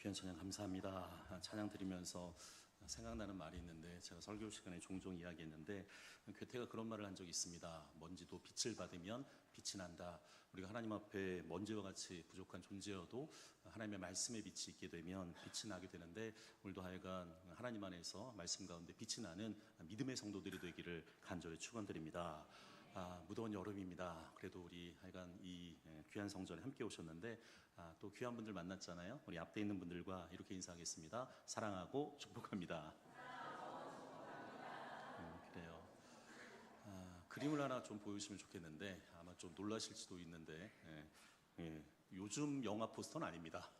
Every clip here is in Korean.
귀한 찬양 감사합니다. 찬양 드리면서 생각나는 말이 있는데 제가 설교 시간에 종종 이야기했는데 괴테가 그런 말을 한 적이 있습니다. 먼지도 빛을 받으면 빛이 난다. 우리가 하나님 앞에 먼지와 같이 부족한 존재여도 하나님의 말씀의 빛이 있게 되면 빛이 나게 되는데 오늘도 하여간 하나님 안에서 말씀 가운데 빛이 나는 믿음의 성도들이 되기를 간절히 축원드립니다. 무더운 여름입니다. 그래도 우리 하여간 이 귀한 성전에 함께 오셨는데 또 귀한 분들 만났잖아요. 우리 앞에 있는 분들과 이렇게 인사하겠습니다. 사랑하고 축복합니다. 그래요. 그림을 하나 좀 보여주시면 좋겠는데 아마 좀 놀라실지도 있는데 요즘 영화 포스터는 아닙니다.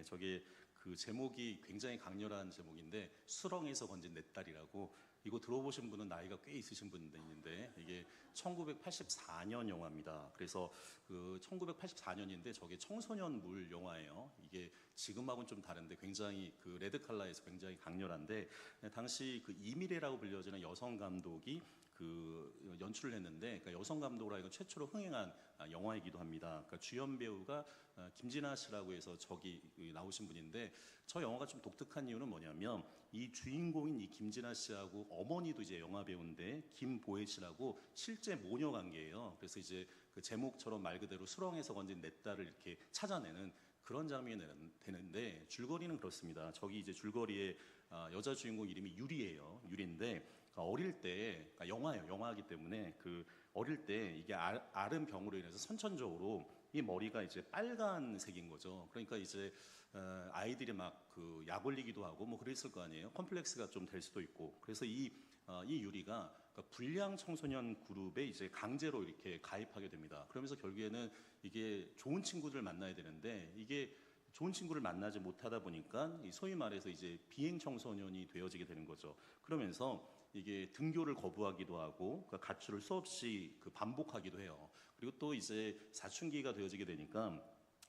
저게 그 제목이 굉장히 강렬한 제목인데 수렁에서 건진 내 딸이라고. 이거 들어보신 분은 나이가 꽤 있으신 분인데 이게 1984년 영화입니다. 그래서 그 1984년인데 저게 청소년물 영화예요. 이게 지금하고는 좀 다른데 굉장히 그 레드 컬러에서 굉장히 강렬한데 당시 그 이미래라고 불려지는 여성 감독이 그 연출을 했는데 그러니까 여성 감독으로 하여금 최초로 흥행한 영화이기도 합니다. 그러니까 주연 배우가 김진아 씨라고 해서 저기 나오신 분인데 저 영화가 좀 독특한 이유는 뭐냐면 이 주인공인 이 김진아 씨하고 어머니도 이제 영화 배우인데 김보혜 씨라고 실제 모녀 관계예요. 그래서 이제 그 제목처럼 말 그대로 수렁에서 건진 내 딸을 이렇게 찾아내는 그런 장면이 되는데 줄거리는 그렇습니다. 저기 이제 줄거리에 여자 주인공 이름이 유리예요. 유리인데 어릴 때 그러니까 영화예요. 영화이기 때문에 그 어릴 때 이게 앓은 병으로 인해서 선천적으로 이 머리가 이제 빨간색인 거죠. 그러니까 이제 아이들이 막 그 약 올리기도 하고 뭐 그랬을 거 아니에요. 컴플렉스가 좀 될 수도 있고. 그래서 이 유리가 그러니까 불량 청소년 그룹에 이제 강제로 이렇게 가입하게 됩니다. 그러면서 결국에는 이게 좋은 친구들을 만나야 되는데 이게 좋은 친구를 만나지 못하다 보니까 소위 말해서 이제 비행 청소년이 되어지게 되는 거죠. 그러면서 이게 등교를 거부하기도 하고 그러니까 가출을 수없이 그 반복하기도 해요. 그리고 또 이제 사춘기가 되어지게 되니까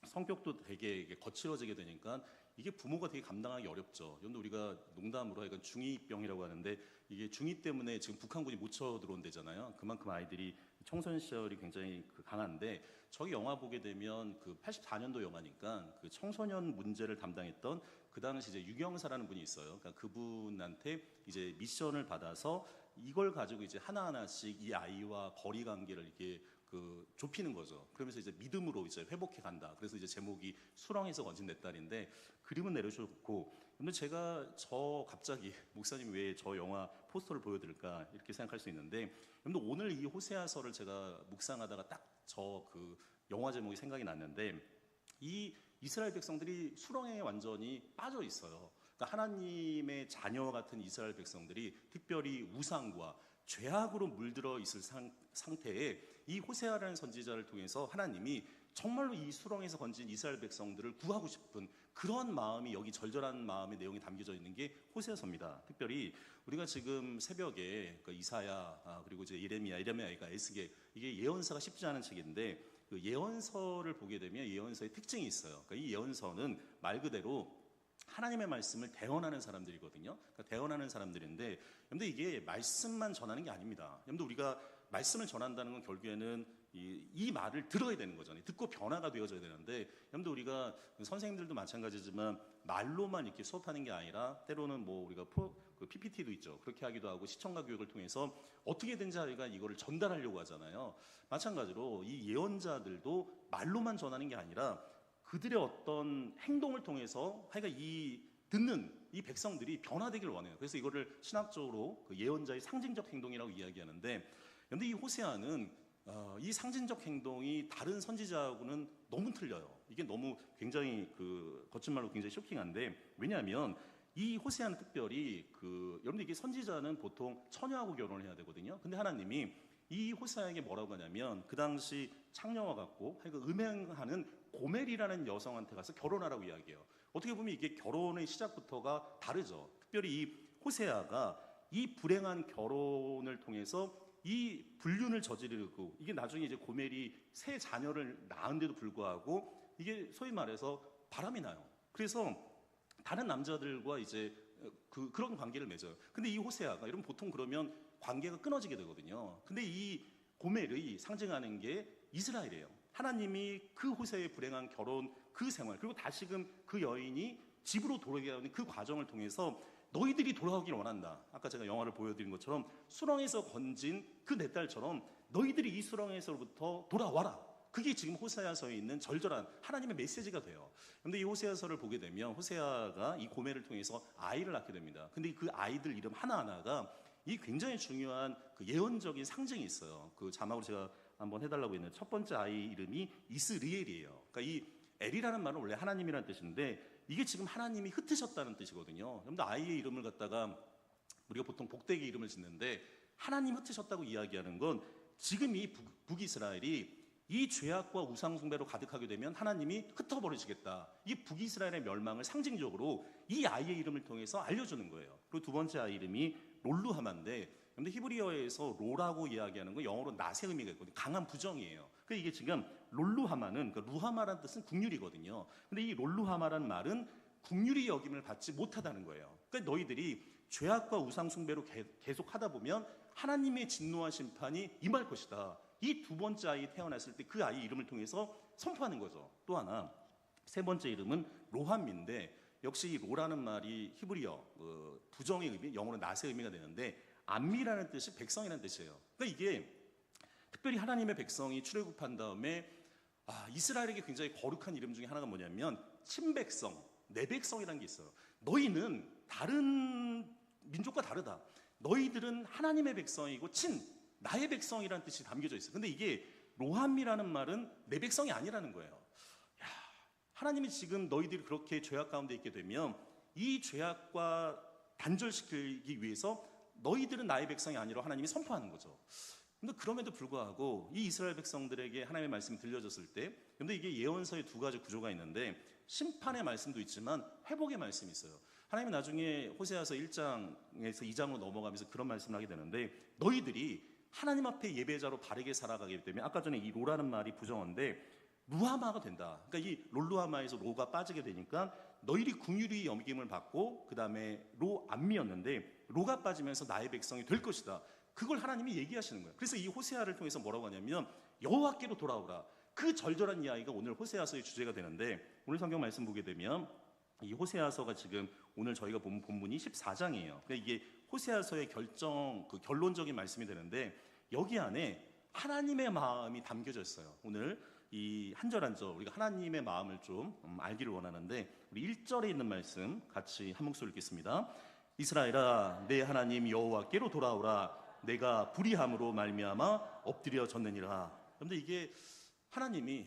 성격도 되게 거칠어지게 되니까 이게 부모가 되게 감당하기 어렵죠. 그런데 우리가 농담으로 약간 중2병이라고 하는데 이게 중2 때문에 지금 북한군이 못 쳐들어온 데잖아요. 그만큼 아이들이 청소년 시절이 굉장히 강한데 저기 영화 보게 되면 그 84년도 영화니까 그 청소년 문제를 담당했던 그 당시 이제 유경사라는 분이 있어요. 그러니까 그분한테 이제 미션을 받아서 이걸 가지고 이제 하나하나씩 이 아이와 거리 관계를 이렇게 그 좁히는 거죠. 그러면서 이제 믿음으로 이제 회복해 간다. 그래서 이제 제목이 수렁에서 건진 내 딸인데 그림은 내려주셨고, 근데 제가 갑자기 목사님 왜 저 영화 포스터를 보여드릴까 이렇게 생각할 수 있는데, 여러분들 오늘 이 호세아서를 제가 묵상하다가 딱 저 그 영화 제목이 생각이 났는데 이 이스라엘 백성들이 수렁에 완전히 빠져 있어요. 그러니까 하나님의 자녀 같은 이스라엘 백성들이 특별히 우상과 죄악으로 물들어 있을 상태에 이 호세아라는 선지자를 통해서 하나님이 정말로 이 수렁에서 건진 이스라엘 백성들을 구하고 싶은 그런 마음이 여기 절절한 마음의 내용이 담겨져 있는 게 호세아서입니다. 특별히 우리가 지금 새벽에 그 이사야 그리고 이제 예레미야가 에스겔 이게 예언서가 쉽지 않은 책인데 그 예언서를 보게 되면 예언서의 특징이 있어요. 그러니까 이 예언서는 말 그대로 하나님의 말씀을 대언하는 사람들이거든요. 그러니까 대언하는 사람들인데, 여러분들 이게 말씀만 전하는 게 아닙니다. 여러분들 우리가 말씀을 전한다는 건 결국에는 이 말을 들어야 되는 거잖아요. 듣고 변화가 되어져야 되는데, 여러분들 우리가 선생님들도 마찬가지지만 말로만 이렇게 수업하는 게 아니라 때로는 뭐 우리가 그 PPT도 있죠. 그렇게 하기도 하고 시청각 교육을 통해서 어떻게든지 저희가 이거를 전달하려고 하잖아요. 마찬가지로 이 예언자들도 말로만 전하는 게 아니라 그들의 어떤 행동을 통해서 하여간 듣는 이 백성들이 변화되기를 원해요. 그래서 이거를 신학적으로 그 예언자의 상징적 행동이라고 이야기하는데, 그런데 이 호세아는 이 상징적 행동이 다른 선지자하고는 너무 틀려요. 이게 너무 굉장히 거친 말로 굉장히 쇼킹한데, 왜냐하면 이 호세아는 특별히 여러분들 이게 선지자는 보통 처녀하고 결혼을 해야 되거든요. 근데 하나님이 이 호세아에게 뭐라고 하냐면 그 당시 창녀와 같고 하여간 음행하는 고멜이라는 여성한테 가서 결혼하라고 이야기해요. 어떻게 보면 이게 결혼의 시작부터가 다르죠. 특별히 이 호세아가 이 불행한 결혼을 통해서 이 불륜을 저지르고 이게 나중에 이제 고멜이 새 자녀를 낳은데도 불구하고 이게 소위 말해서 바람이 나요. 그래서 다른 남자들과 이제 그런 관계를 맺어요. 근데 이 호세아가 여러분 보통 그러면 관계가 끊어지게 되거든요. 근데 이 고멜이 상징하는 게 이스라엘이에요. 하나님이 그 호세아의 불행한 결혼 그 생활, 그리고 다시금 그 여인이 집으로 돌아가는 그 과정을 통해서 너희들이 돌아오길 원한다. 아까 제가 영화를 보여드린 것처럼 수렁에서 건진 그 내 딸처럼 너희들이 이 수렁에서부터 돌아와라. 그게 지금 호세아서에 있는 절절한 하나님의 메시지가 돼요. 그런데 이 호세아서를 보게 되면 호세아가 이 고멜을 통해서 아이를 낳게 됩니다. 근데 그 아이들 이름 하나하나가 이 굉장히 중요한 그 예언적인 상징이 있어요. 그 자막으로 제가 한번 해달라고 했는데 첫 번째 아이 이름이 이스리엘이에요. 그러니까 이 엘이라는 말은 원래 하나님이라는 뜻인데 이게 지금 하나님이 흩으셨다는 뜻이거든요. 그런데 아이의 이름을 갖다가 우리가 보통 복되게 이름을 짓는데 하나님 흩으셨다고 이야기하는 건 지금 이 북이스라엘이 이 죄악과 우상숭배로 가득하게 되면 하나님이 흩어버리시겠다. 이 북이스라엘의 멸망을 상징적으로 이 아이의 이름을 통해서 알려주는 거예요. 그리고 두 번째 아이 이름이 롤루하마인데, 근데 히브리어에서 로라고 이야기하는 건 영어로 낫의 의미가 있거든요. 강한 부정이에요. 그러니까 이게 지금 롤루하마는, 그러니까 루하마라는 뜻은 국률이거든요. 근데 이 롤루하마라는 말은 국률이 여김을 받지 못하다는 거예요. 그러니까 너희들이 죄악과 우상숭배로 계속 하다 보면 하나님의 진노와 심판이 임할 것이다. 이 두 번째 아이 태어났을 때 그 아이 이름을 통해서 선포하는 거죠. 또 하나 세 번째 이름은 로함인데, 역시 이 로라는 말이 히브리어 부정의 의미, 영어로 낫의 의미가 되는데 안미라는 뜻이 백성이라는 뜻이에요. 그러니까 이게 특별히 하나님의 백성이 출애굽한 다음에 이스라엘에게 굉장히 거룩한 이름 중에 하나가 뭐냐면 친백성, 내 백성이라는 게 있어요. 너희는 다른 민족과 다르다. 너희들은 하나님의 백성이고 나의 백성이라는 뜻이 담겨져 있어요. 근데 이게 로함이라는 말은 내 백성이 아니라는 거예요. 하나님이 지금 너희들이 그렇게 죄악 가운데 있게 되면 이 죄악과 단절시키기 위해서 너희들은 나의 백성이 아니라 하나님이 선포하는 거죠. 근데 그럼에도 불구하고 이 이스라엘 백성들에게 하나님의 말씀이 들려졌을 때, 근데 이게 예언서의 두 가지 구조가 있는데 심판의 말씀도 있지만 회복의 말씀이 있어요. 하나님이 나중에 호세아서 1장에서 2장으로 넘어가면서 그런 말씀을 하게 되는데, 너희들이 하나님 앞에 예배자로 바르게 살아가기 때문에, 아까 전에 이 로라는 말이 부정어인데 루하마가 된다. 그러니까 이 롤루하마에서 로가 빠지게 되니까 너희들이 긍휼히 여김을 받고, 그 다음에 로 안미였는데 로가 빠지면서 나의 백성이 될 것이다. 그걸 하나님이 얘기하시는 거예요. 그래서 이 호세아를 통해서 뭐라고 하냐면 여호와께로 돌아오라. 그 절절한 이야기가 오늘 호세아서의 주제가 되는데, 오늘 성경 말씀 보게 되면 이 호세아서가 지금 오늘 저희가 본 본문이 14장이에요. 그러니까 이게 호세아서의 결론적인 말씀이 되는데, 여기 안에 하나님의 마음이 담겨져 있어요. 오늘 이 한 절 한 절 우리가 하나님의 마음을 좀 알기를 원하는데, 우리 1절에 있는 말씀 같이 한 목소리 읽겠습니다. 이스라엘아, 내 하나님 여호와께로 돌아오라. 내가 불의함으로 말미암아 엎드려졌느니라. 그런데 이게 하나님이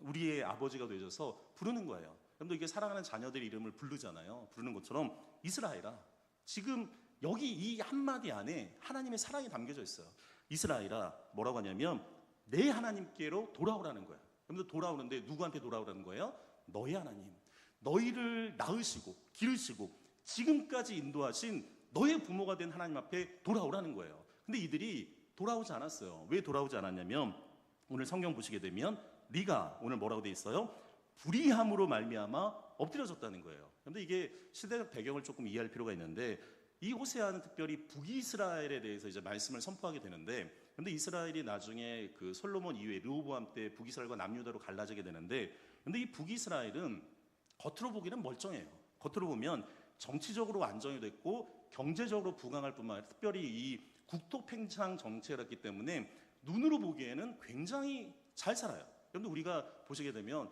우리의 아버지가 되셔서 부르는 거예요. 그런데 이게 사랑하는 자녀들의 이름을 부르잖아요. 부르는 것처럼 이스라엘아, 지금 여기 이 한마디 안에 하나님의 사랑이 담겨져 있어요. 이스라엘아, 뭐라고 하냐면 내 하나님께로 돌아오라는 거예요. 그런데 돌아오는데 누구한테 돌아오라는 거예요? 너희 하나님, 너희를 낳으시고 기르시고 지금까지 인도하신 너의 부모가 된 하나님 앞에 돌아오라는 거예요. 근데 이들이 돌아오지 않았어요. 왜 돌아오지 않았냐면, 오늘 성경 보시게 되면 네가 오늘 뭐라고 돼 있어요? 불의함으로 말미암아 엎드려졌다는 거예요. 그런데 이게 시대적 배경을 조금 이해할 필요가 있는데, 이 호세아는 특별히 북이스라엘에 대해서 이제 말씀을 선포하게 되는데, 근데 이스라엘이 나중에 그 솔로몬 이후에 르호보암 때 북이스라엘과 남유다로 갈라지게 되는데, 근데 이 북이스라엘은 겉으로 보기는 멀쩡해요. 겉으로 보면 정치적으로 안정이 됐고 경제적으로 부강할 뿐만 아니라 특별히 이 국토 팽창 정책을 했기 때문에 눈으로 보기에는 굉장히 잘 살아요. 여러분들 우리가 보시게 되면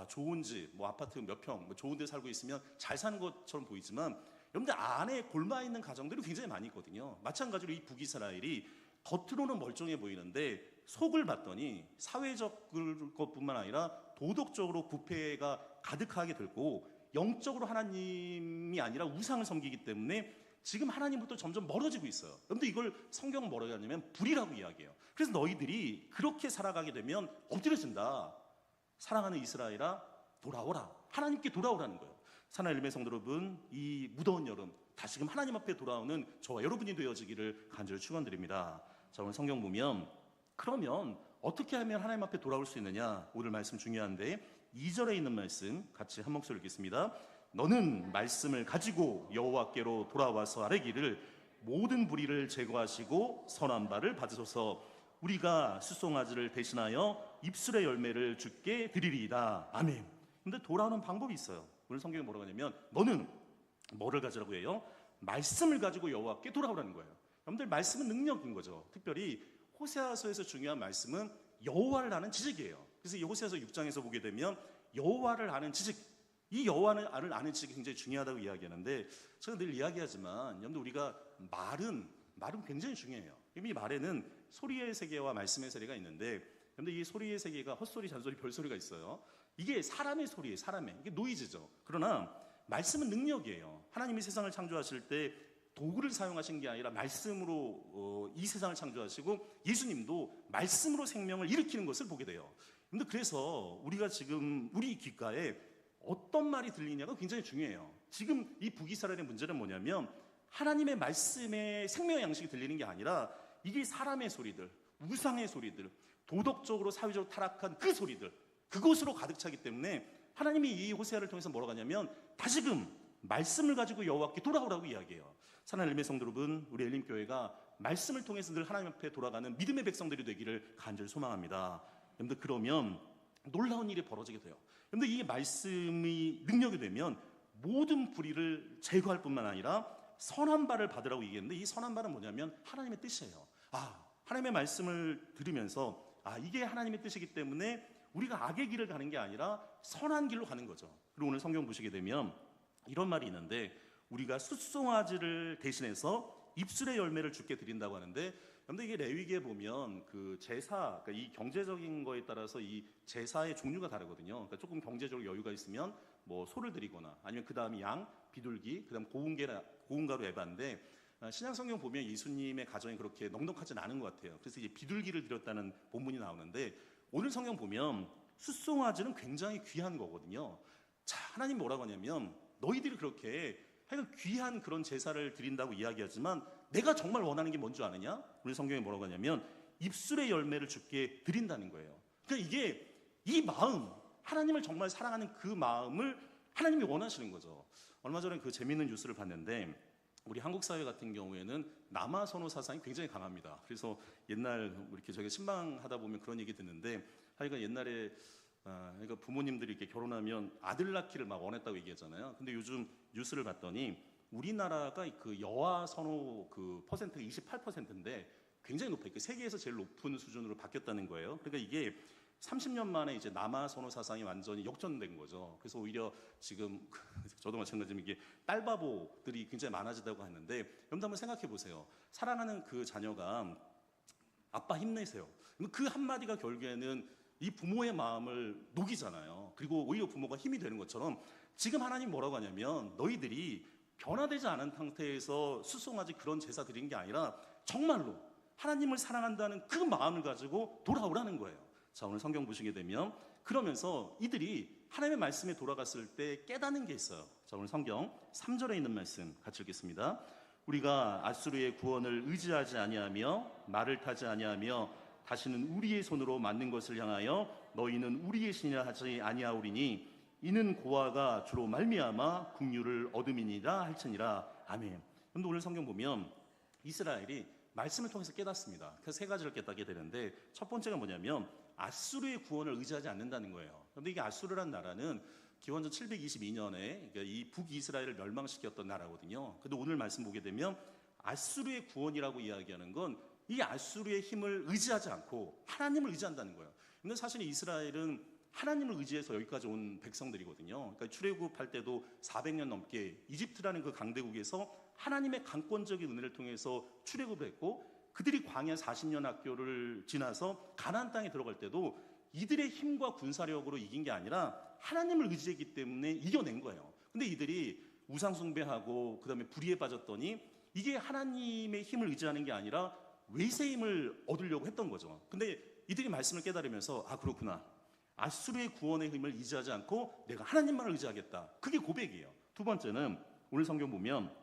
좋은 집, 아파트 몇 평, 좋은 데 살고 있으면 잘 사는 것처럼 보이지만, 여러분들 안에 골마 있는 가정들이 굉장히 많이 있거든요. 마찬가지로 이 북이스라엘이 겉으로는 멀쩡해 보이는데 속을 봤더니 사회적 것뿐만 아니라 도덕적으로 부패가 가득하게 되고 영적으로 하나님이 아니라 우상을 섬기기 때문에 지금 하나님부터 점점 멀어지고 있어요. 그런데 이걸 성경은 뭐라고 하냐면 불이라고 이야기해요. 그래서 너희들이 그렇게 살아가게 되면 엎드려진다. 사랑하는 이스라엘아, 돌아오라. 하나님께 돌아오라는 거예요. 사랑하는 엘메 성도 여러분, 이 무더운 여름 다시금 하나님 앞에 돌아오는 저와 여러분이 되어지기를 간절히 축원드립니다. 자, 오늘 성경 보면 그러면 어떻게 하면 하나님 앞에 돌아올 수 있느냐? 오늘 말씀 중요한데 2절에 있는 말씀 같이 한 목소리 읽겠습니다. 너는 말씀을 가지고 여호와께로 돌아와서 아뢰기를 모든 불의를 제거하시고 선한 바를 받으소서. 우리가 수송아지를 대신하여 입술의 열매를 주께 드리리이다. 아멘. 근데 돌아오는 방법이 있어요. 오늘 성경에 뭐라고 하냐면 너는 뭐를 가지라고 해요? 말씀을 가지고 여호와께 돌아오라는 거예요. 여러분들 말씀은 능력인 거죠. 특별히 호세아서에서 중요한 말씀은 여호와를 아는 지식이에요. 그래서 이 호세아서 6장에서 보게 되면 여호와를 아는 지식, 이 여호와를 아는 지식이 굉장히 중요하다고 이야기하는데 제가 늘 이야기하지만 여러분들 우리가 말은 굉장히 중요해요. 이 말에는 소리의 세계와 말씀의 세계가 있는데 여러분들 이 소리의 세계가 헛소리, 잔소리, 별소리가 있어요. 이게 사람의 소리예요. 이게 노이즈죠. 그러나 말씀은 능력이에요. 하나님이 세상을 창조하실 때 도구를 사용하신 게 아니라 말씀으로 이 세상을 창조하시고 예수님도 말씀으로 생명을 일으키는 것을 보게 돼요. 근데 그래서 우리가 지금 우리 귓가에 어떤 말이 들리냐가 굉장히 중요해요. 지금 이 북이스라엘의 문제는 뭐냐면 하나님의 말씀의 생명의 양식이 들리는 게 아니라 이게 사람의 소리들, 우상의 소리들, 도덕적으로 사회적으로 타락한 그 소리들, 그것으로 가득 차기 때문에 하나님이 이 호세아를 통해서 뭐라고 하냐면 다시금 말씀을 가지고 여호와께 돌아오라고 이야기해요. 사랑하는 엘림의 성도 여러분, 우리 엘림교회가 말씀을 통해서 늘 하나님 앞에 돌아가는 믿음의 백성들이 되기를 간절히 소망합니다. 여러분들 그러면 놀라운 일이 벌어지게 돼요. 여러분들 이 말씀이 능력이 되면 모든 불의를 제거할 뿐만 아니라 선한 바를 받으라고 얘기했는데 이 선한 바는 뭐냐면 하나님의 뜻이에요. 하나님의 말씀을 들으면서 이게 하나님의 뜻이기 때문에 우리가 악의 길을 가는 게 아니라 선한 길로 가는 거죠. 그리고 오늘 성경 보시게 되면 이런 말이 있는데 우리가 숫송아지를 대신해서 입술의 열매를 주께 드린다고 하는데 여러분들 이게 레위기에 보면 그 제사, 그러니까 이 경제적인 거에 따라서 이 제사의 종류가 다르거든요. 그러니까 조금 경제적으로 여유가 있으면 뭐 소를 드리거나 아니면 그 다음이 양, 비둘기, 그 다음 고운가루 에바인데 신약 성경 보면 예수님의 가정이 그렇게 넉넉하진 않은 것 같아요. 그래서 이제 비둘기를 드렸다는 본문이 나오는데 오늘 성경 보면 숫송아지는 굉장히 귀한 거거든요. 자, 하나님 뭐라고 하냐면 너희들이 그렇게 귀한 그런 제사를 드린다고 이야기하지만 내가 정말 원하는 게 뭔지 아느냐? 우리 성경에 뭐라고 하냐면 입술의 열매를 주께 드린다는 거예요. 그러니까 이게 이 마음, 하나님을 정말 사랑하는 그 마음을 하나님이 원하시는 거죠. 얼마 전에 그 재미있는 뉴스를 봤는데 우리 한국 사회 같은 경우에는 남아 선호 사상이 굉장히 강합니다. 그래서 옛날 이렇게 저희가 신방하다 보면 그런 얘기 듣는데 하여간 옛날에 그러니까 부모님들이 이렇게 결혼하면 아들 낳기를 막 원했다고 얘기하잖아요. 근데 요즘 뉴스를 봤더니 우리나라가 그 여아 선호 그 퍼센트가 28%인데 굉장히 높아요. 세계에서 제일 높은 수준으로 바뀌었다는 거예요. 그러니까 이게 30년 만에 이제 남아 선호 사상이 완전히 역전된 거죠. 그래서 오히려 지금 저도 마찬가지지만 이게 딸바보들이 굉장히 많아지다고 하는데 여러분 한번 생각해 보세요. 사랑하는 그 자녀가 아빠 힘내세요. 그 한마디가 결국에는 이 부모의 마음을 녹이잖아요. 그리고 오히려 부모가 힘이 되는 것처럼 지금 하나님 뭐라고 하냐면 너희들이 변화되지 않은 상태에서 수송아지 그런 제사 드린 게 아니라 정말로 하나님을 사랑한다는 그 마음을 가지고 돌아오라는 거예요. 자, 오늘 성경 보시게 되면 그러면서 이들이 하나님의 말씀에 돌아갔을 때 깨닫는 게 있어요. 자, 오늘 성경 3절에 있는 말씀 같이 읽겠습니다. 우리가 앗수르의 구원을 의지하지 아니하며 말을 타지 아니하며 다시는 우리의 손으로 만든 것을 향하여 너희는 우리의 신이라 하지 아니하오리니 이는 고아가 주로 말미암아 국류를 얻음이니라 할지니라. 아멘. 그런데 오늘 성경 보면 이스라엘이 말씀을 통해서 깨닫습니다. 그래서 세 가지를 깨닫게 되는데 첫 번째가 뭐냐면 앗수르의 구원을 의지하지 않는다는 거예요. 그런데 이게 앗수르라는 나라는 기원전 722년에 그러니까 이 북이스라엘을 멸망시켰던 나라거든요. 근데 오늘 말씀 보게 되면 앗수르의 구원이라고 이야기하는 건 이 앗수르의 힘을 의지하지 않고 하나님을 의지한다는 거예요. 근데 사실 이스라엘은 하나님을 의지해서 여기까지 온 백성들이거든요. 그러니까 출애굽할 때도 400년 넘게 이집트라는 그 강대국에서 하나님의 강권적인 은혜를 통해서 출애굽을 했고 그들이 광야 40년 학교를 지나서 가나안 땅에 들어갈 때도 이들의 힘과 군사력으로 이긴 게 아니라 하나님을 의지했기 때문에 이겨낸 거예요. 근데 이들이 우상 숭배하고 그다음에 불의에 빠졌더니 이게 하나님의 힘을 의지하는 게 아니라 외세의 힘을 얻으려고 했던 거죠. 근데 이들이 말씀을 깨달으면서 그렇구나. 앗수르의 구원의 힘을 의지하지 않고 내가 하나님만을 의지하겠다. 그게 고백이에요. 두 번째는 오늘 성경 보면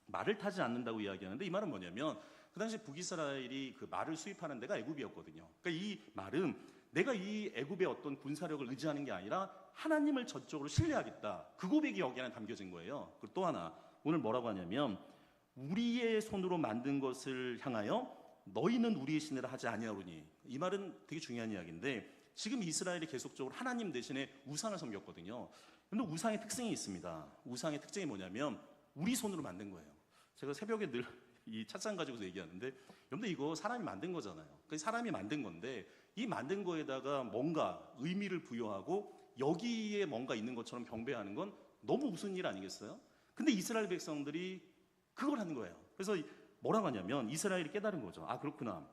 말을 타지 않는다고 이야기하는데 이 말은 뭐냐면 그 당시 북이스라엘이 그 말을 수입하는 데가 애굽이었거든요. 그러니까 이 말은 내가 이 애굽의 어떤 군사력을 의지하는 게 아니라 하나님을 전적으로 신뢰하겠다. 그 고백이 여기 안에 담겨진 거예요. 그리고 또 하나 오늘 뭐라고 하냐면 우리의 손으로 만든 것을 향하여 너희는 우리의 신이라 하지 아니하오니. 이 말은 되게 중요한 이야기인데 지금 이스라엘이 계속적으로 하나님 대신에 우상을 섬겼거든요. 그런데 우상의 특징이 있습니다. 우상의 특징이 뭐냐면 우리 손으로 만든 거예요. 제가 새벽에 늘 이 찻잔 가지고서 얘기하는데, 여러분들 이거 사람이 만든 거잖아요. 그 사람이 만든 건데 이 만든 거에다가 뭔가 의미를 부여하고 여기에 뭔가 있는 것처럼 경배하는 건 너무 우스운 일 아니겠어요? 근데 이스라엘 백성들이 그걸 하는 거예요. 그래서 뭐라고 하냐면 이스라엘이 깨달은 거죠. 아, 그렇구나.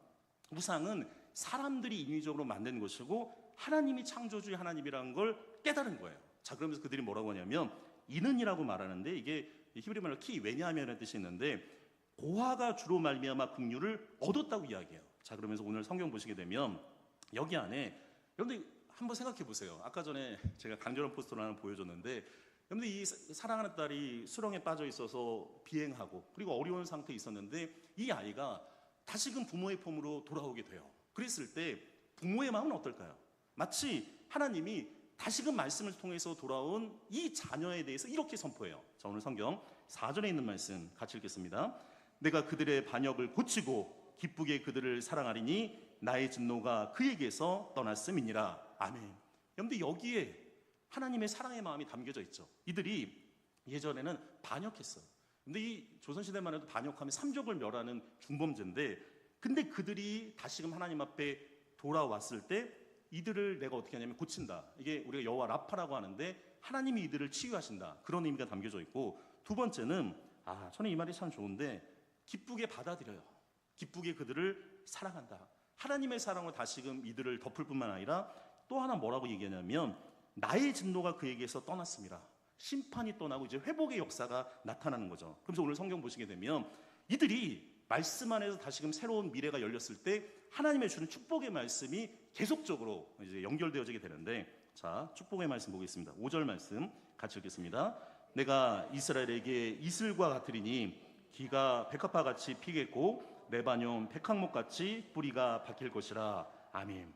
우상은 사람들이 인위적으로 만든 것이고 하나님이 창조주의 하나님이라는 걸 깨달은 거예요. 자, 그러면서 그들이 뭐라고 하냐면 이는이라고 말하는데, 이게 히브리 말로 키, 왜냐하면이라는 뜻이 있는데 고아가 주로 말미암아 긍휼을 얻었다고 이야기해요. 자, 그러면서 오늘 성경 보시게 되면 여기 안에, 여러분들 한번 생각해 보세요. 아까 전에 제가 간절한 포스터를 하나 보여줬는데, 여러분들 이 사랑하는 딸이 수렁에 빠져 있어서 비행하고 그리고 어려운 상태에 있었는데 이 아이가 다시금 부모의 품으로 돌아오게 돼요. 그랬을 때 부모의 마음은 어떨까요? 마치 하나님이 다시금 말씀을 통해서 돌아온 이 자녀에 대해서 이렇게 선포해요. 자, 오늘 성경 4절에 있는 말씀 같이 읽겠습니다. 내가 그들의 반역을 고치고 기쁘게 그들을 사랑하리니 나의 진노가 그에게서 떠났음이니라. 아멘. 여러분들 여기에 하나님의 사랑의 마음이 담겨져 있죠. 이들이 예전에는 반역했어요. 근데 이 조선시대만 해도 반역하면 삼족을 멸하는 중범죄인데, 근데 그들이 다시금 하나님 앞에 돌아왔을 때 이들을 내가 어떻게 하냐면 고친다. 이게 우리가 여호와 라파라고 하는데 하나님이 이들을 치유하신다. 그런 의미가 담겨져 있고, 두 번째는 저는 이 말이 참 좋은데 기쁘게 받아들여요. 기쁘게 그들을 사랑한다. 하나님의 사랑으로 다시금 이들을 덮을 뿐만 아니라 또 하나 뭐라고 얘기하냐면 나의 진노가 그에게서 떠났습니다. 심판이 떠나고 이제 회복의 역사가 나타나는 거죠. 그래서 오늘 성경 보시게 되면 이들이 말씀 안에서 다시금 새로운 미래가 열렸을 때 하나님의 주는 축복의 말씀이 계속적으로 이제 연결되어지게 되는데, 자, 축복의 말씀 보겠습니다. 5절 말씀 같이 읽겠습니다. 내가 이스라엘에게 이슬과 같으리니 기가 백합화같이 피겠고 레바논 백항목같이 뿌리가 박힐 것이라. 아멘.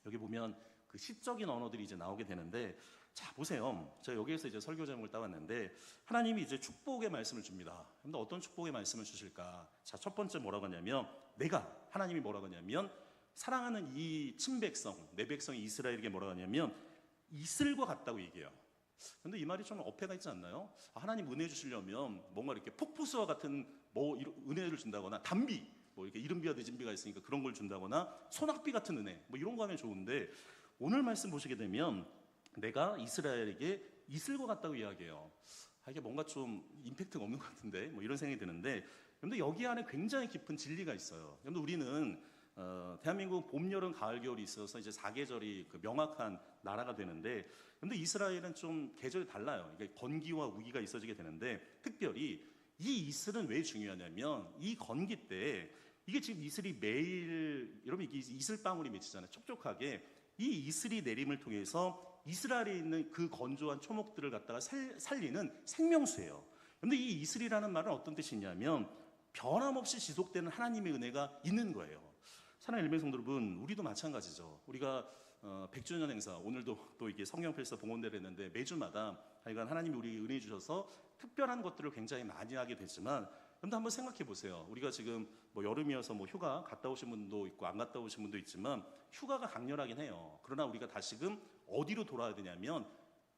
여기 보면 그 시적인 언어들이 이제 나오게 되는데, 자, 보세요. 제가 여기에서 이제 설교 제목을 따왔는데 하나님이 이제 축복의 말씀을 줍니다. 근데 어떤 축복의 말씀을 주실까? 자, 첫 번째 뭐라고 하냐면 하나님이 뭐라고 하냐면 사랑하는 이 친백성, 내 백성이 이스라엘에게 뭐라고 하냐면 이슬과 같다고 얘기해요. 근데 이 말이 좀 어폐가 있지 않나요? 하나님 은혜 주시려면 뭔가 이렇게 폭포수와 같은 은혜를 준다거나, 단비, 이렇게 이른비와 늦은비가 있으니까 그런 걸 준다거나, 소낙비 같은 은혜, 이런 거 하면 좋은데, 오늘 말씀 보시게 되면 내가 이스라엘에게 이슬과 같다고 이야기해요. 이게 뭔가 좀 임팩트가 없는 것 같은데, 이런 생각이 드는데, 근데 여기 안에 굉장히 깊은 진리가 있어요. 근데 우리는 대한민국 봄, 여름, 가을, 겨울이 있어서 이제 4계절이 그 명확한 나라가 되는데, 근데 이스라엘은 좀 계절이 달라요. 이게 건기와 우기가 있어지게 되는데, 특별히 이 이슬은 왜 중요하냐면 이 건기 때 이게 지금 이슬이 매일, 여러분 이게 이슬방울이 맺히잖아요. 촉촉하게. 이 이슬이 내림을 통해서 이스라엘에 있는 그 건조한 초목들을 갖다가 살리는 생명수예요. 그런데 이 이슬이라는 말은 어떤 뜻이냐면 변함없이 지속되는 하나님의 은혜가 있는 거예요. 사랑하는 엘베 성도 여러분, 우리도 마찬가지죠. 우리가 100주년 행사, 오늘도 또 이게 성경필사 봉헌대를 했는데 매주마다 하여간 하나님이 우리에게 은혜 주셔서 특별한 것들을 굉장히 많이 하게 되지만, 그런데 한번 생각해 보세요. 우리가 지금 여름이어서 휴가 갔다 오신 분도 있고 안 갔다 오신 분도 있지만 휴가가 강렬하긴 해요. 그러나 우리가 다시금 어디로 돌아야 되냐면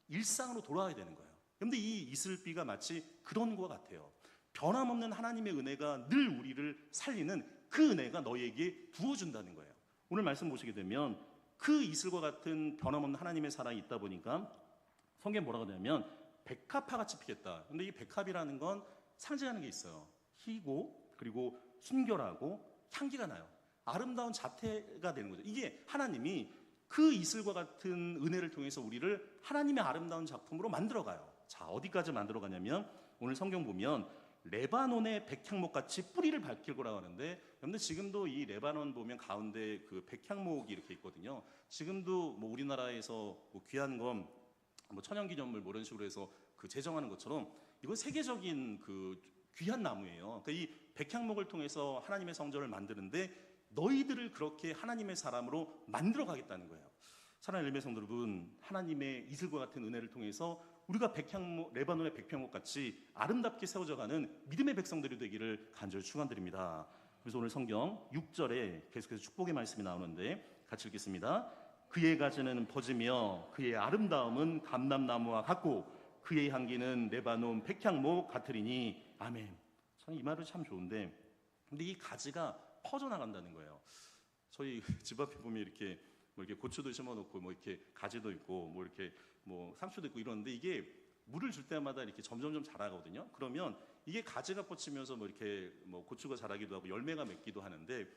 일상으로 돌아와야 되는 거예요. 그런데 이 이슬비가 마치 그런 것 같아요. 변함없는 하나님의 은혜가 늘 우리를 살리는 그 은혜가 너희에게 부어준다는 거예요. 오늘 말씀 보시게 되면 그 이슬과 같은 변함없는 하나님의 사랑이 있다 보니까 성경에 뭐라고 하냐면 백합화같이 피겠다. 근데 이 백합이라는 건 상징하는 게 있어요. 희고 그리고 순결하고 향기가 나요. 아름다운 자태가 되는 거죠. 이게 하나님이 그 이슬과 같은 은혜를 통해서 우리를 하나님의 아름다운 작품으로 만들어가요. 자, 어디까지 만들어가냐면 오늘 성경 보면 레바논의 백향목같이 뿌리를 밝힐 거라고 하는데, 여러분들 지금도 이 레바논 보면 가운데 그 백향목이 이렇게 있거든요. 지금도 우리나라에서 귀한 건 천연기념물 이런 식으로 해서 그 제정하는 것처럼 이건 세계적인 그 귀한 나무예요. 그러니까 이 백향목을 통해서 하나님의 성전을 만드는데 너희들을 그렇게 하나님의 사람으로 만들어 가겠다는 거예요. 사랑하는 엘베 성도 여러분, 하나님의 이슬과 같은 은혜를 통해서 우리가 레바논의 백향목 같이 아름답게 세워져가는 믿음의 백성들이 되기를 간절히 축원드립니다. 그래서 오늘 성경 6절에 계속해서 축복의 말씀이 나오는데 같이 읽겠습니다. 그의 가지는 퍼지며 그의 아름다움은 감람나무와 같고 그의 향기는 레바논 백향목 같으리니. 아멘. 저는 이 말은 참 좋은데, 근데 이 가지가 퍼져나간다는 거예요. 저희 집 앞에 보면 이렇게 뭐 이렇게 고추도 심어놓고 뭐 이렇게 가지도 있고 뭐 이렇게 뭐 상추도 있고 이러는데, 이게 물을 줄 때마다 이렇게 점점점 자라거든요. 그러면 이게 가지가 뻗치면서 뭐 이렇게 뭐 고추가 자라기도 하고 열매가 맺기도 하는데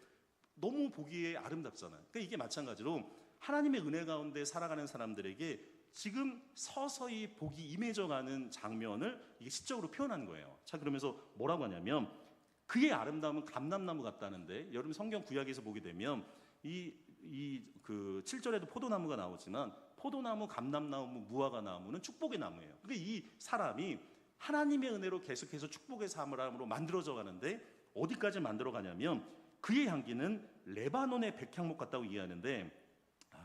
너무 보기에 아름답잖아요. 그러니까 이게 마찬가지로 하나님의 은혜 가운데 살아가는 사람들에게 지금 서서히 복이 임해져가는 장면을 이게 시적으로 표현하는 거예요. 자, 그러면서 뭐라고 하냐면 그의 아름다움은 감람나무 같다는데, 여러분 성경 구약에서 보게 되면 그 7절에도 포도나무가 나오지만 포도나무, 감람나무, 무화과 나무는 축복의 나무예요. 그러니까 이 사람이 하나님의 은혜로 계속해서 축복의 사람으로 만들어져 가는데 어디까지 만들어 가냐면 그의 향기는 레바논의 백향목 같다고 이해하는데,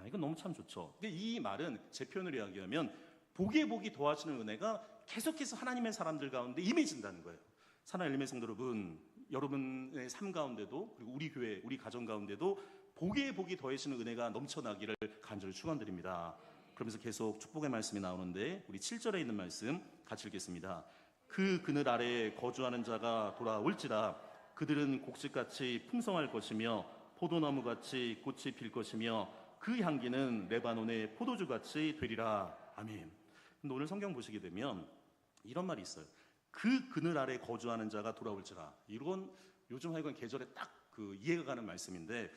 이건 너무 참 좋죠. 근데 이 말은 제 표현으로 이야기하면 복에 복이 더하시는 은혜가 계속해서 하나님의 사람들 가운데 임해진다는 거예요. 사랑하는 엘리메 성도 여러분, 여러분의 삶 가운데도, 그리고 우리 교회, 우리 가정 가운데도 복에 복이 더해지는 은혜가 넘쳐나기를 간절히 축원드립니다. 그러면서 계속 축복의 말씀이 나오는데, 우리 7절에 있는 말씀 같이 읽겠습니다. 그 그늘 아래에 거주하는 자가 돌아올지라. 그들은 곡식같이 풍성할 것이며 포도나무같이 꽃이 필 것이며 그 향기는 레바논의 포도주같이 되리라. 아멘. 근데 오늘 성경 보시게 되면 이런 말이 있어요. 그 그늘 아래 거주하는 자가 돌아올지라. 이건 요즘 하여간 계절에 딱 그 이해가 가는 말씀인데,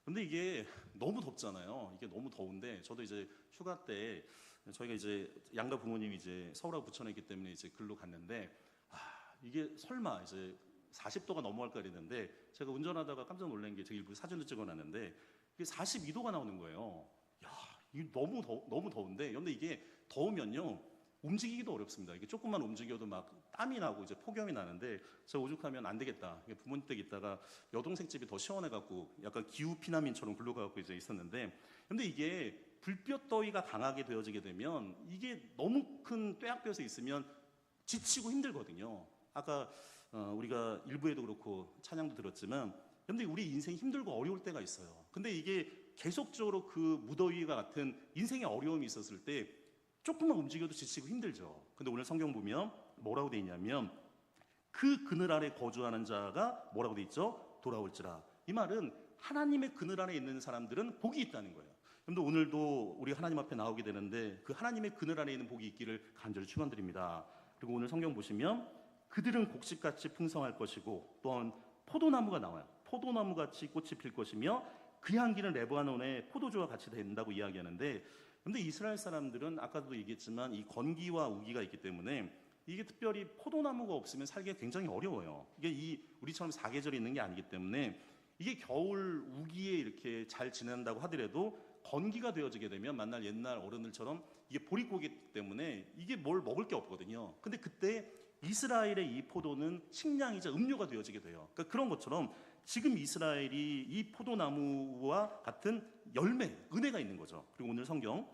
근데 이게 너무 덥잖아요. 이게 너무 더운데, 저도 이제 휴가 때 저희가 이제 양가 부모님이 이제 서울하고 부천에 있기 때문에 이제 글로 갔는데, 이게 설마 이제 40도가 넘어갈까 그랬는데, 제가 운전하다가 깜짝 놀란 게 제가 일부 사진도 찍어놨는데 이게 42도가 나오는 거예요. 야, 이게 너무 더운데, 근데 이게 더우면요 움직이기도 어렵습니다. 이게 조금만 움직여도 막 땀이 나고 이제 폭염이 나는데, 제가 오죽하면 안 되겠다. 부모님 댁 있다가 여동생 집이 더 시원해갖고 약간 기후 피난민처럼 굴러가고 이제 있었는데, 근데 이게 불볕 더위가 강하게 되어지게 되면 이게 너무 큰 뙤약볕에 있으면 지치고 힘들거든요. 아까 우리가 일부에도 그렇고 찬양도 들었지만, 근데 우리 인생이 힘들고 어려울 때가 있어요. 근데 이게 계속적으로 그 무더위와 같은 인생의 어려움이 있었을 때 조금만 움직여도 지치고 힘들죠. 근데 오늘 성경 보면 뭐라고 돼 있냐면 그 그늘 아래 거주하는 자가 뭐라고 돼 있죠? 돌아올지라. 이 말은 하나님의 그늘 안에 있는 사람들은 복이 있다는 거예요. 그런데 오늘도 우리 하나님 앞에 나오게 되는데 그 하나님의 그늘 안에 있는 복이 있기를 간절히 축원드립니다. 그리고 오늘 성경 보시면 그들은 곡식같이 풍성할 것이고 또한 포도나무가 나와요. 포도나무같이 꽃이 필 것이며 그 향기는 레바논의 포도주와 같이 된다고 이야기하는데, 근데 이스라엘 사람들은 아까도 얘기했지만 이 건기와 우기가 있기 때문에 이게 특별히 포도나무가 없으면 살기가 굉장히 어려워요. 이게 우리처럼 사계절이 있는 게 아니기 때문에 이게 겨울 우기에 이렇게 잘 지낸다고 하더라도 건기가 되어지게 되면 만날 옛날 어른들처럼 이게 보릿고기 때문에 이게 뭘 먹을 게 없거든요. 근데 그때 이스라엘의 이 포도는 식량이자 음료가 되어지게 돼요. 그러니까 그런 것처럼 지금 이스라엘이 이 포도나무와 같은 열매, 은혜가 있는 거죠. 그리고 오늘 성경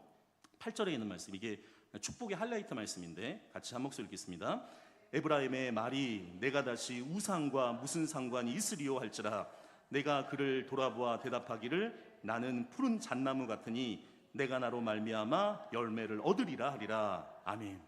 8절에 있는 말씀, 이게 축복의 하이라이트 말씀인데 같이 한 목소리 읽겠습니다. 에브라임의 말이 내가 다시 우상과 무슨 상관이 있으리요 할지라. 내가 그를 돌아보아 대답하기를 나는 푸른 잣나무 같으니 내가 나로 말미암아 열매를 얻으리라 하리라. 아멘.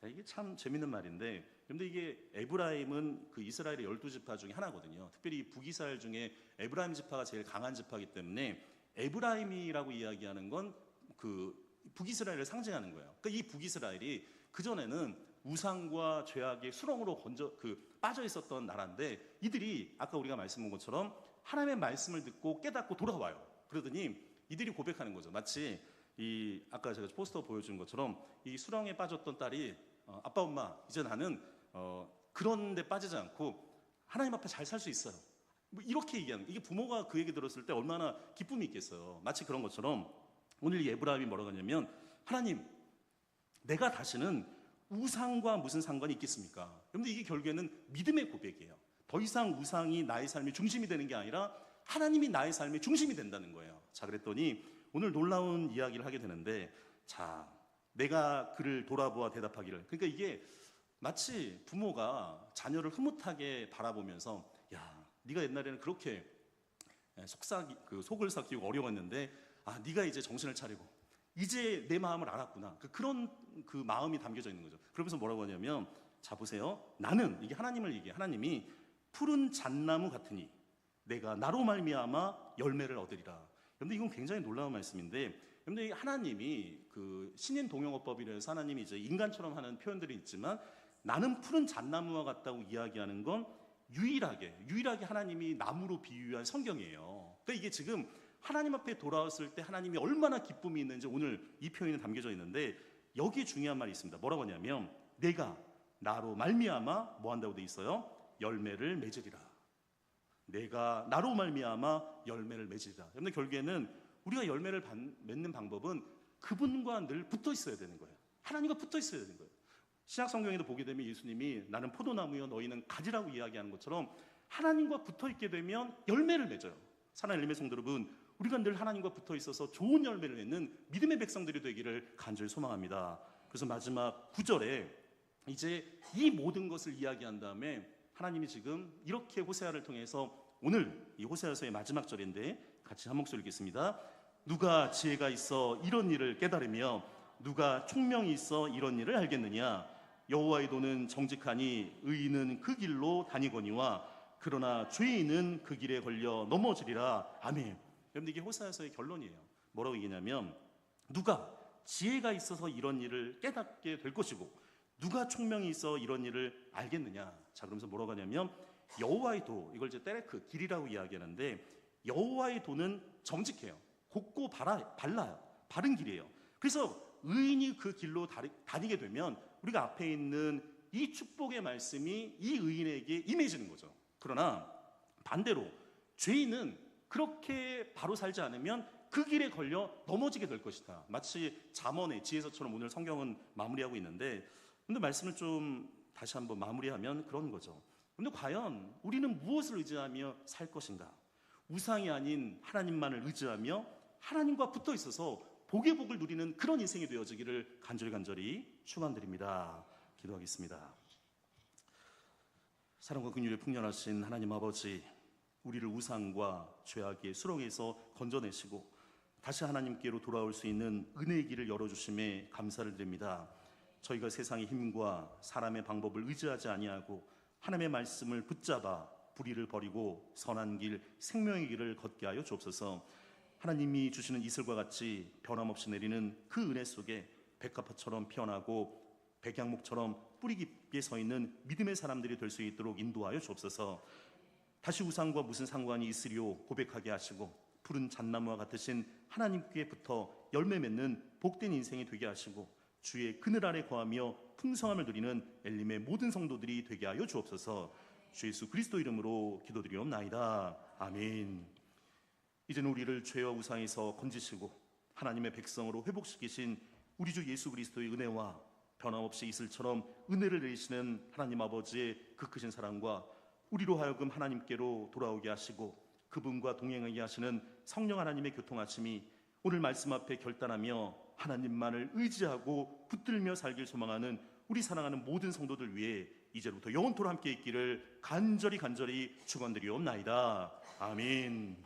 이게 참 재밌는 말인데, 근데 이게 에브라임은 그 이스라엘의 12지파 중에 하나거든요. 특별히 북이스라엘 중에 에브라임 지파가 제일 강한 지파이기 때문에 에브라임이라고 이야기하는 건 그 북이스라엘을 상징하는 거예요. 그러니까 이 북이스라엘이 그전에는 우상과 죄악의 수렁으로 빠져 있었던 나라인데, 이들이 아까 우리가 말씀한 것처럼 하나님의 말씀을 듣고 깨닫고 돌아와요. 그러더니 이들이 고백하는 거죠. 마치 아까 제가 포스터 보여준 것처럼 이 수렁에 빠졌던 딸이 아빠 엄마 이제 나는 그런 데 빠지지 않고 하나님 앞에 잘 살 수 있어요. 뭐 이렇게 얘기하는, 이게 부모가 그 얘기 들었을 때 얼마나 기쁨이 있겠어요. 마치 그런 것처럼 오늘 이 에브라임이 뭐라고 하냐면, 하나님 내가 다시는 우상과 무슨 상관이 있겠습니까? 그런데 이게 결국에는 믿음의 고백이에요. 더 이상 우상이 나의 삶의 중심이 되는 게 아니라 하나님이 나의 삶의 중심이 된다는 거예요. 자, 그랬더니 오늘 놀라운 이야기를 하게 되는데, 자, 내가 그를 돌아보아 대답하기를. 그러니까 이게 마치 부모가 자녀를 흐뭇하게 바라보면서, 야, 네가 옛날에는 그렇게 속을 삭히고 어려웠는데 네가 이제 정신을 차리고 이제 내 마음을 알았구나. 그런 그 마음이 담겨져 있는 거죠. 그러면서 뭐라고 하냐면, 자 보세요. 나는, 이게 하나님을 얘기해. 하나님이 푸른 잣나무 같으니 내가 나로 말미암아 열매를 얻으리라. 여러분들 이건 굉장히 놀라운 말씀인데, 여러분들 하나님이 그 신인 동용어법이라서 하나님이 이제 인간처럼 하는 표현들이 있지만, 나는 푸른 잣나무와 같다고 이야기하는 건 유일하게 하나님이 나무로 비유한 성경이에요. 그러니까 이게 지금 하나님 앞에 돌아왔을 때 하나님이 얼마나 기쁨이 있는지 오늘 이 표현이 담겨져 있는데, 여기에 중요한 말이 있습니다. 뭐라고 하냐면, 내가 나로 말미암아 뭐 한다고 돼 있어요? 열매를 맺으리라. 내가 나로 말미암아 열매를 맺으리라. 여러분 결국에는 우리가 열매를 맺는 방법은 그분과 늘 붙어 있어야 되는 거예요. 하나님과 붙어 있어야 되는 거예요. 신약 성경에도 보게 되면 예수님이 나는 포도나무여 너희는 가지라고 이야기하는 것처럼 하나님과 붙어 있게 되면 열매를 맺어요. 사랑하는 엘리메 성도 여러분, 우리가 늘 하나님과 붙어 있어서 좋은 열매를 맺는 믿음의 백성들이 되기를 간절히 소망합니다. 그래서 마지막 9절에 이제 이 모든 것을 이야기한 다음에 하나님이 지금 이렇게 호세아를 통해서, 오늘 이 호세아서의 마지막 절인데 같이 한 목소리 읽겠습니다. 누가 지혜가 있어 이런 일을 깨달으며 누가 총명이 있어 이런 일을 알겠느냐. 여호와의 도는 정직하니 의인은 그 길로 다니거니와 그러나 죄인은 그 길에 걸려 넘어지리라. 아멘. 여러분 이게 호세아서의 결론이에요. 뭐라고 얘기냐면, 누가 지혜가 있어서 이런 일을 깨닫게 될 것이고 누가 총명이 있어 이런 일을 알겠느냐. 자, 그러면서 뭐라고 하냐면, 여호와의 도, 이걸 이제 때레크 길이라고 이야기하는데, 여호와의 도는 정직해요. 곱고 발라요. 바른 길이에요. 그래서 의인이 그 길로 다니게 되면 우리가 앞에 있는 이 축복의 말씀이 이 의인에게 임해지는 거죠. 그러나 반대로 죄인은 그렇게 바로 살지 않으면 그 길에 걸려 넘어지게 될 것이다. 마치 잠언의 지혜서처럼 오늘 성경은 마무리하고 있는데, 근데 말씀을 좀 다시 한번 마무리하면 그런 거죠. 근데 과연 우리는 무엇을 의지하며 살 것인가? 우상이 아닌 하나님만을 의지하며 하나님과 붙어 있어서 복의 복을 누리는 그런 인생이 되어지기를 간절히 축원드립니다. 기도하겠습니다. 사랑과 긍휼에 풍년하신 하나님 아버지, 우리를 우상과 죄악의 수렁에서 건져내시고 다시 하나님께로 돌아올 수 있는 은혜의 길을 열어주심에 감사를 드립니다. 저희가 세상의 힘과 사람의 방법을 의지하지 아니하고 하나님의 말씀을 붙잡아 불의를 버리고 선한 길, 생명의 길을 걷게 하여 주옵소서. 하나님이 주시는 이슬과 같이 변함없이 내리는 그 은혜 속에 백합화처럼 피어나고 백양목처럼 뿌리 깊게 서 있는 믿음의 사람들이 될 수 있도록 인도하여 주옵소서. 다시 우상과 무슨 상관이 있으리요 고백하게 하시고 푸른 잣나무와 같으신 하나님께 붙어 열매 맺는 복된 인생이 되게 하시고 주의 그늘 아래 거하며 풍성함을 누리는 엘림의 모든 성도들이 되게 하여 주옵소서. 주 예수 그리스도 이름으로 기도드리옵나이다. 아멘. 이제는 우리를 죄와 우상에서 건지시고 하나님의 백성으로 회복시키신 우리 주 예수 그리스도의 은혜와 변함없이 이슬처럼 은혜를 내리시는 하나님 아버지의 그 크신 사랑과 우리로 하여금 하나님께로 돌아오게 하시고 그분과 동행하게 하시는 성령 하나님의 교통하심이 오늘 말씀 앞에 결단하며 하나님만을 의지하고 붙들며 살길 소망하는 우리 사랑하는 모든 성도들 위해 이제부터 영원토록 함께 있기를 간절히 축원드리옵나이다. 아멘.